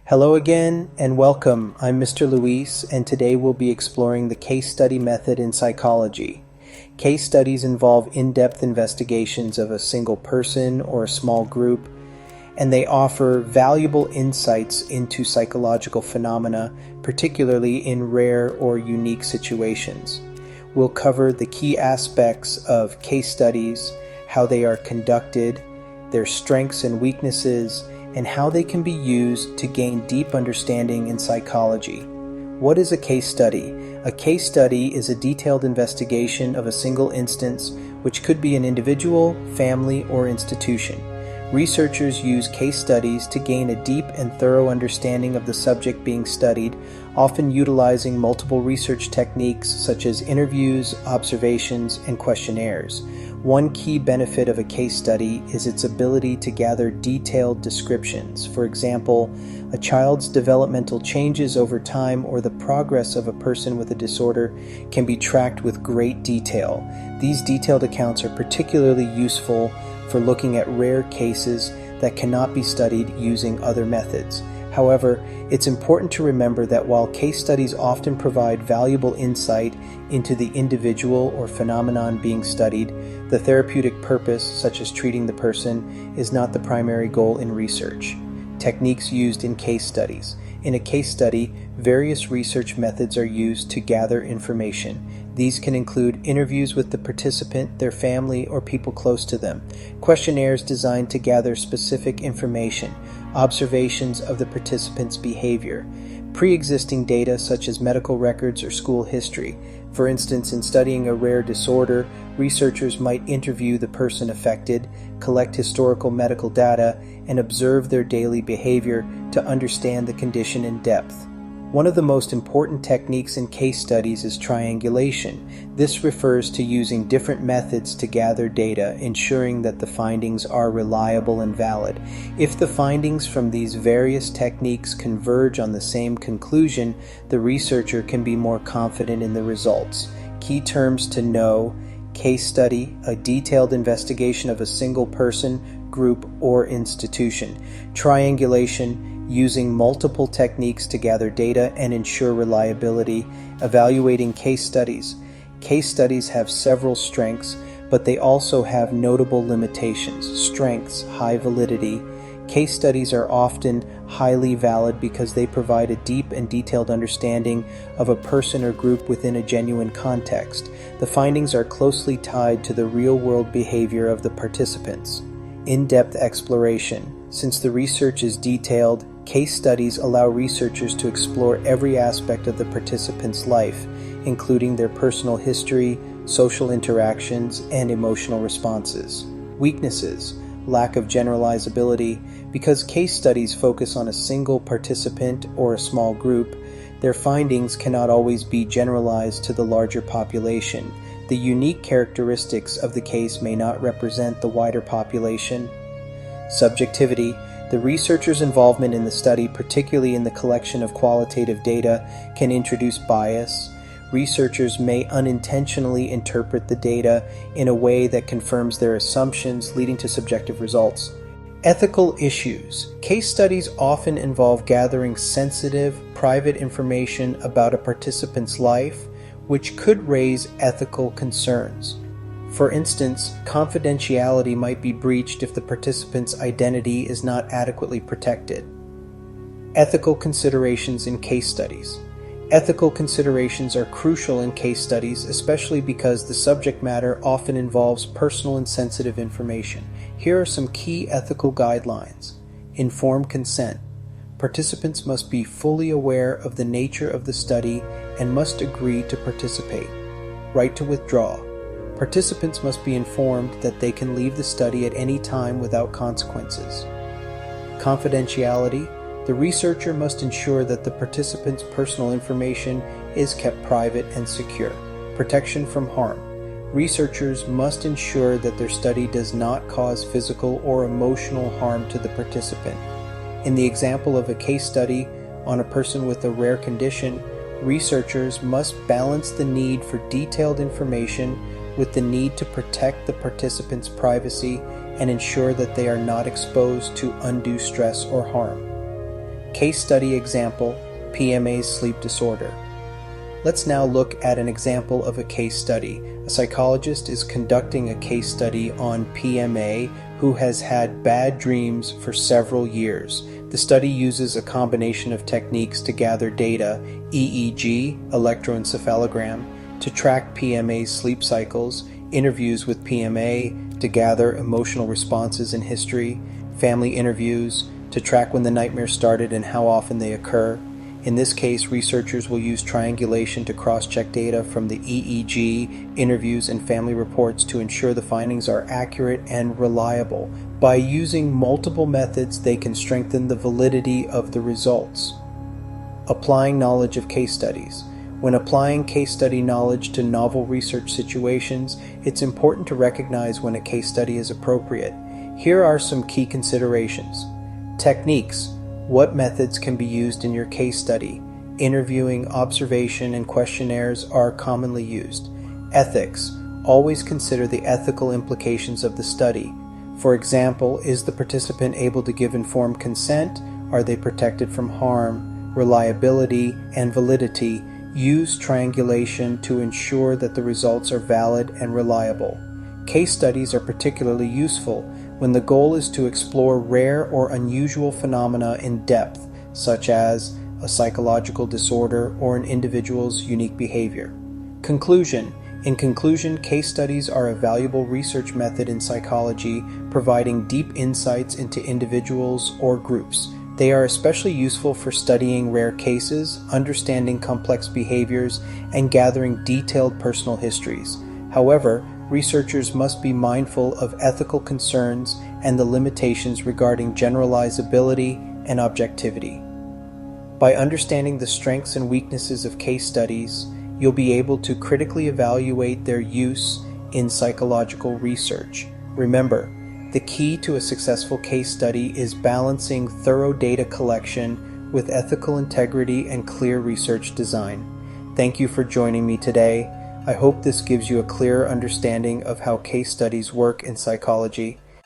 Hello again and welcome. I'm Mr. Luis, and today we'll be exploring the case study method in psychology. Case studies involve in-depth investigations of a single person or a small group, and they offer valuable insights into psychological phenomena, particularly in rare or unique situations. We'll cover the key aspects of case studies, how they are conducted, their strengths and weaknesses, and how they can be used to gain deep understanding in psychology. What is a case study? A case study is a detailed investigation of a single instance, which could be an individual, family, or institution. Researchers use case studies to gain a deep and thorough understanding of the subject being studied, often utilizing multiple research techniques such as interviews, observations, and questionnaires. One key benefit of a case study is its ability to gather detailed descriptions. For example, a child's developmental changes over time or the progress of a person with a disorder can be tracked with great detail. These detailed accounts are particularly useful for looking at rare cases that cannot be studied using other methods. However, it's important to remember that while case studies often provide valuable insight into the individual or phenomenon being studied, the therapeutic purpose, such as treating the person, is not the primary goal in research. Techniques used in case studies. In a case study, various research methods are used to gather information. These can include interviews with the participant, their family, or people close to them, questionnaires designed to gather specific information, observations of the participant's behavior, pre-existing data such as medical records or school history. For instance, in studying a rare disorder, researchers might interview the person affected, collect historical medical data, and observe their daily behavior to understand the condition in depth. One of the most important techniques in case studies is triangulation. This refers to using different methods to gather data, ensuring that the findings are reliable and valid. If the findings from these various techniques converge on the same conclusion, the researcher can be more confident in the results. Key terms to know: case study, a detailed investigation of a single person, group, or institution. Triangulation, using multiple techniques to gather data and ensure reliability. Evaluating case studies. Case studies have several strengths, but they also have notable limitations. Strengths: high validity. Case studies are often highly valid because they provide a deep and detailed understanding of a person or group within a genuine context. The findings are closely tied to the real-world behavior of the participants. In-depth exploration. Since the research is detailed, case studies allow researchers to explore every aspect of the participant's life, including their personal history, social interactions, and emotional responses. Weaknesses: lack of generalizability. Because case studies focus on a single participant or a small group, their findings cannot always be generalized to the larger population. The unique characteristics of the case may not represent the wider population. Subjectivity. The researcher's involvement in the study, particularly in the collection of qualitative data, can introduce bias. Researchers may unintentionally interpret the data in a way that confirms their assumptions, leading to subjective results. Ethical issues. Case studies often involve gathering sensitive, private information about a participant's life, which could raise ethical concerns. For instance, confidentiality might be breached if the participant's identity is not adequately protected. Ethical considerations in case studies. Ethical considerations are crucial in case studies, especially because the subject matter often involves personal and sensitive information. Here are some key ethical guidelines. Informed consent. Participants must be fully aware of the nature of the study and must agree to participate. Right to withdraw. Participants must be informed that they can leave the study at any time without consequences. Confidentiality. The researcher must ensure that the participant's personal information is kept private and secure. Protection from harm. Researchers must ensure that their study does not cause physical or emotional harm to the participant. In the example of a case study on a person with a rare condition, researchers must balance the need for detailed information with the need to protect the participant's privacy and ensure that they are not exposed to undue stress or harm. Case study example, PMA's sleep disorder. Let's now look at an example of a case study. A psychologist is conducting a case study on PMA who has had bad dreams for several years. The study uses a combination of techniques to gather data, EEG, electroencephalogram, to track PMA's sleep cycles, interviews with PMA to gather emotional responses and history, family interviews to track when the nightmares started and how often they occur. In this case, researchers will use triangulation to cross-check data from the EEG, interviews, and family reports to ensure the findings are accurate and reliable. By using multiple methods, they can strengthen the validity of the results. Applying knowledge of case studies. When applying case study knowledge to novel research situations, it's important to recognize when a case study is appropriate. Here are some key considerations. Techniques. What methods can be used in your case study? Interviewing, observation, and questionnaires are commonly used. Ethics. Always consider the ethical implications of the study. For example, is the participant able to give informed consent? Are they protected from harm? Reliability and validity. Use triangulation to ensure that the results are valid and reliable. Case studies are particularly useful when the goal is to explore rare or unusual phenomena in depth, such as a psychological disorder or an individual's unique behavior. Conclusion. In conclusion, case studies are a valuable research method in psychology, providing deep insights into individuals or groups. They are especially useful for studying rare cases, understanding complex behaviors, and gathering detailed personal histories. However, researchers must be mindful of ethical concerns and the limitations regarding generalizability and objectivity. By understanding the strengths and weaknesses of case studies, you'll be able to critically evaluate their use in psychological research. Remember, the key to a successful case study is balancing thorough data collection with ethical integrity and clear research design. Thank you for joining me today. I hope this gives you a clearer understanding of how case studies work in psychology.